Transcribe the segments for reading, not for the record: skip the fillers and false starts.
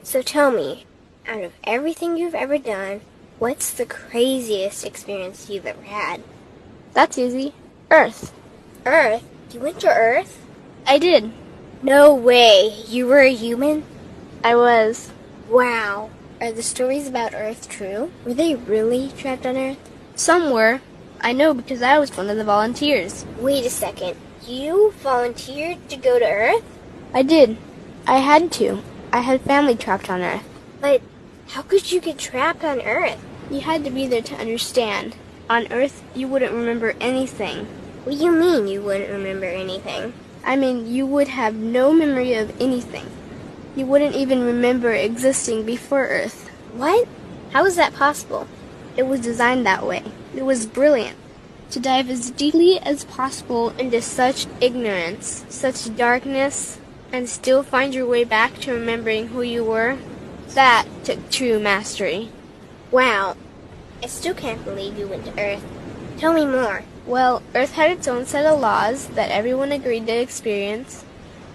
So tell me, out of everything you've ever done, what's the craziest experience you've ever had? That's easy. Earth. Earth? You went to Earth? I did. No way. You were a human? I was. Wow. Are the stories about Earth true? Were they really trapped on Earth? Some were. I know because I was one of the volunteers. Wait a second. You volunteered to go to Earth? I did. I had to. I had family trapped on Earth. But how could you get trapped on Earth? You had to be there to understand. On Earth, you wouldn't remember anything. What do you mean you wouldn't remember anything? I mean, you would have no memory of anything. You wouldn't even remember existing before Earth. What? How is that possible? It was designed that way. It was brilliant. To dive as deeply as possible into such ignorance, such darkness, and still find your way back to remembering who you were, that took true mastery. Wow. I still can't believe you went to Earth. Tell me more. Well, Earth had its own set of laws that everyone agreed to experience,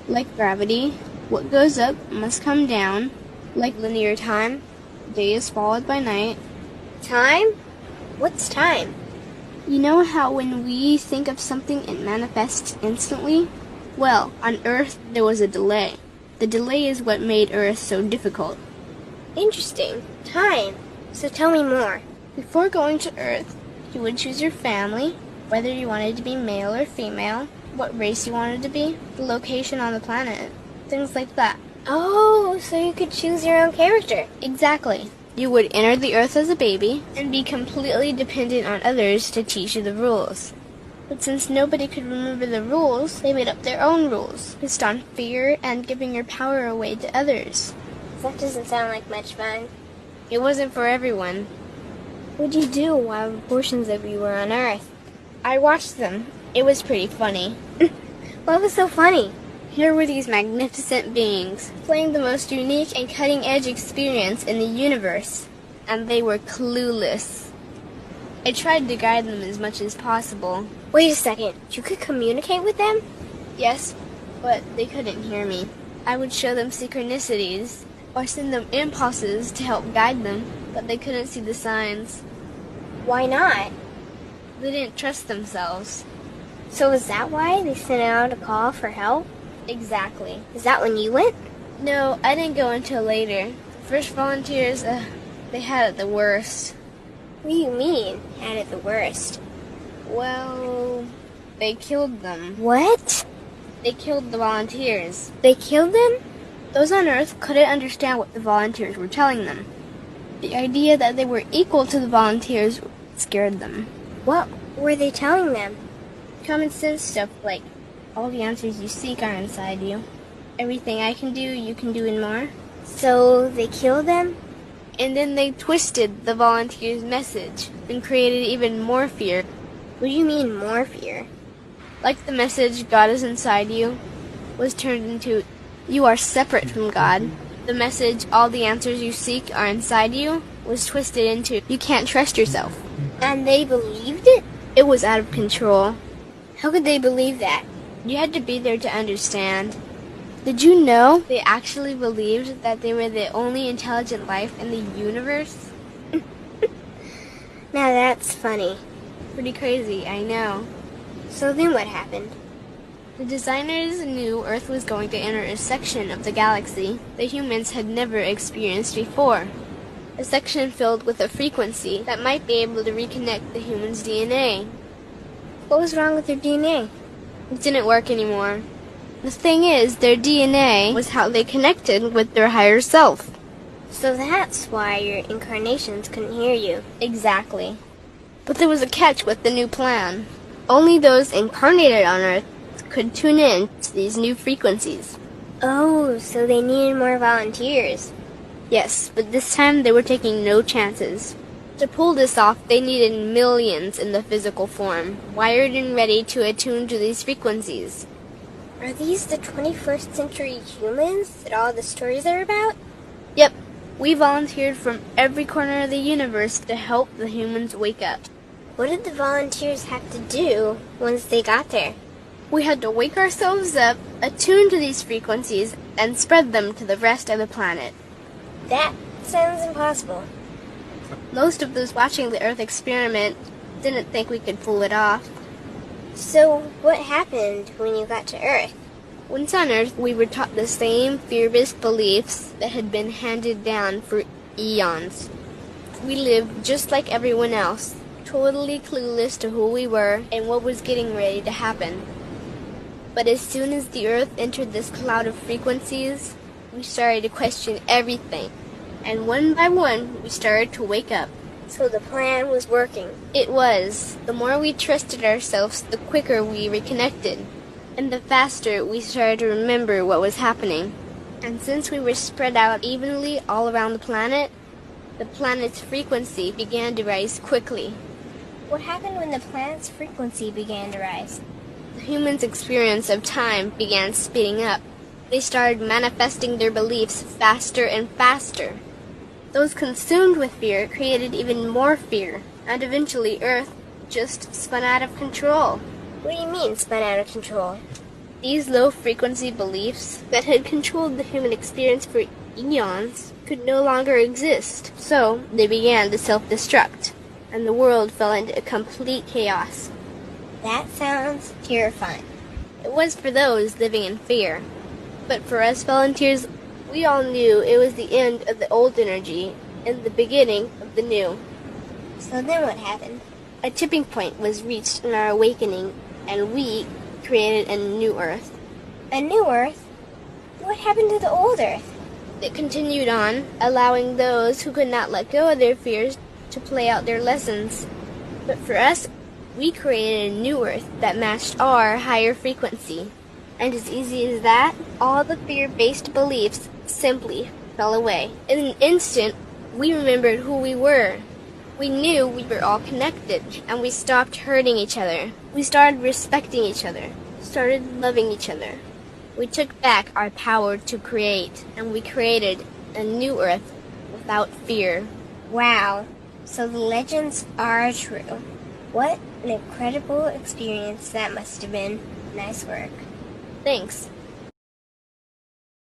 like gravity. What goes up must come down, like linear time. Day is followed by night. Time? What's time? You know how when we think of something it manifests instantly? Well, on Earth there was a delay. The delay is what made Earth so difficult. Interesting. Time. So tell me more. Before going to Earth, you would choose your family, whether you wanted to be male or female, what race you wanted to be, the location on the planet, things like that. Oh, so you could choose your own character. Exactly. You would enter the Earth as a baby and be completely dependent on others to teach you the rules. But since nobody could remember the rules, they made up their own rules, based on fear and giving your power away to others. That doesn't sound like much fun. It wasn't for everyone. What'd you do while portions of you were on Earth? I watched them. It was pretty funny. What was so funny? Here were these magnificent beings, playing the most unique and cutting-edge experience in the universe, and they were clueless. I tried to guide them as much as possible. Wait a second, you could communicate with them? Yes, but they couldn't hear me. I would show them synchronicities, or send them impulses to help guide them, but they couldn't see the signs. Why not? They didn't trust themselves. So is that why they sent out a call for help? Exactly. Is that when you went? No, I didn't go until later. The first volunteers, they had it the worst. What do you mean, had it the worst? Well, they killed them. What? They killed the volunteers. They killed them? Those on Earth couldn't understand what the volunteers were telling them. The idea that they were equal to the volunteers scared them. What were they telling them? Common sense stuff like, all the answers you seek are inside you. Everything I can do, you can do and more. So they killed them? And then they twisted the volunteers' message and created even more fear. What do you mean, more fear? Like the message, God is inside you, was turned into, you are separate from God. The message, all the answers you seek are inside you, was twisted into, you can't trust yourself. And they believed it? It was out of control. How could they believe that? You had to be there to understand. Did you know they actually believed that they were the only intelligent life in the universe? Now that's funny. Pretty crazy, I know. So then what happened? The designers knew Earth was going to enter a section of the galaxy that humans had never experienced before. A section filled with a frequency that might be able to reconnect the human's DNA. What was wrong with their DNA? It didn't work anymore. The thing is, their DNA was how they connected with their higher self. So that's why your incarnations couldn't hear you. Exactly. But there was a catch with the new plan. Only those incarnated on Earth could tune in to these new frequencies. Oh, so they needed more volunteers. Yes, but this time they were taking no chances. To pull this off, they needed millions in the physical form, wired and ready to attune to these frequencies. Are these the 21st century humans that all the stories are about? Yep. We volunteered from every corner of the universe to help the humans wake up. What did the volunteers have to do once they got there? We had to wake ourselves up, attune to these frequencies, and spread them to the rest of the planet. That sounds impossible. Most of those watching the Earth experiment didn't think we could pull it off. So, what happened when you got to Earth? Once on Earth, we were taught the same fear-based beliefs that had been handed down for eons. We lived just like everyone else, totally clueless to who we were and what was getting ready to happen. But as soon as the Earth entered this cloud of frequencies, we started to question everything. And one by one, we started to wake up. So the plan was working. It was. The more we trusted ourselves, the quicker we reconnected. And the faster we started to remember what was happening. And since we were spread out evenly all around the planet's frequency began to rise quickly. What happened when the planet's frequency began to rise? The humans' experience of time began speeding up. They started manifesting their beliefs faster and faster. Those consumed with fear created even more fear, and eventually Earth just spun out of control. What do you mean, spun out of control? These low-frequency beliefs that had controlled the human experience for eons could no longer exist, so they began to self-destruct, and the world fell into complete chaos. That sounds terrifying. It was for those living in fear, but for us volunteers, we all knew it was the end of the old energy and the beginning of the new. So then what happened? A tipping point was reached in our awakening, and we created a new Earth. A new Earth? What happened to the old Earth? It continued on, allowing those who could not let go of their fears to play out their lessons. But for us, we created a new Earth that matched our higher frequency. And as easy as that, all the fear-based beliefs simply fell away. In an instant, we remembered who we were. We knew we were all connected, and we stopped hurting each other. We started respecting each other, started loving each other. We took back our power to create, and we created a new Earth without fear. Wow, so the legends are true. What an incredible experience that must have been. Nice work. Thanks.